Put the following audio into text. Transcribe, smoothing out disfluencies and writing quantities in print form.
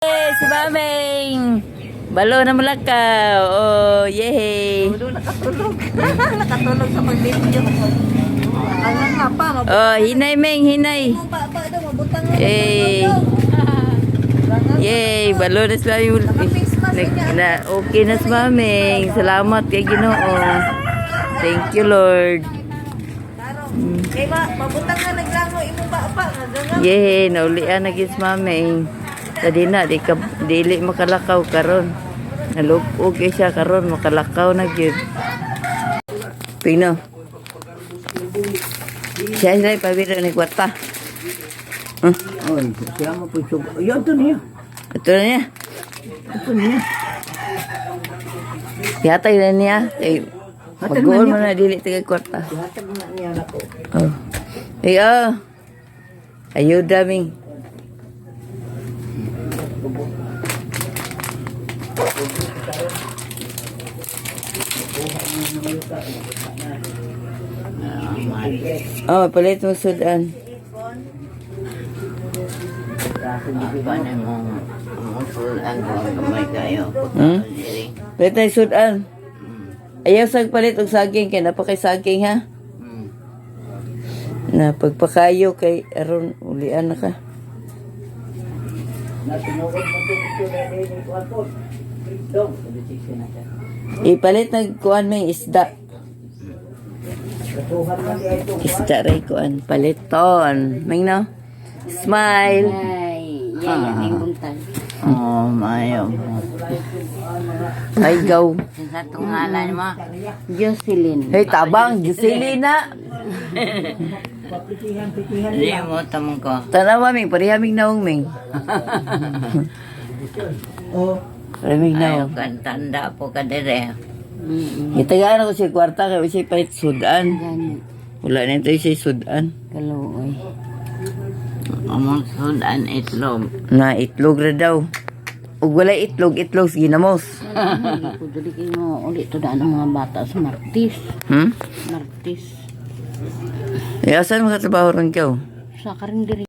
Si Mameng. Balo na Malakaw. Oh, yay. Nakatulog. Nakatulog sa pag-video. Ang nga pa. Oh, hinay Meng, hinay. Mababa daw, mabutang nga. Yay. Yay, balo na sila yung... Okay na si Mameng. Salamat kay Ginoo. Thank you, Lord. Kaya mabutang nga naglango. Imong pa. Yay, naulian na gis Mameng. Tadi na, dili makalakaw karon. Nalupog siya karon, makalakaw na gyud. Pino. Siya sila pabira ni kwarta. Oy, siya mo po sub. Yo to niya. Ito na niya. Ito niya. Yatay na niya. Mag-goal mo na dili tigay kwarta. Hatag na niya nako. Oh. Iyo. Ayuda Ming. Oh, palit mo sudan. Paano mo sudan kung kamay kayo? Palit na sudan. Ayaw palit og saging kay napakay saging ha. Na pagpakayo kay aron ulian na ka. Ipalit na kuan may isda. Isda ray kuan paliton. Ming no? Smile. Ay, yan yung buntag. Oh, mayo. Ay go. Sa tungalan mo, Jocelyn. Hey tabang Giselina. Hindi mo tamang ko. Tanawa Ming parihamig naong Ming. Parimig Ayaw naong. kan tanda po ka dire. Itagaan ako si kwarta kay si palit sudan. Wala na ito si sudan. Kaluoy. Among sudan itlog. Na itlog ra daw. Ug wala itlog ginamos. Dili kayo ulit to daan ang mga bata sa Martis. Hmm? Martis. Eh, asan makatrabaho ron ka? Sa karing diri.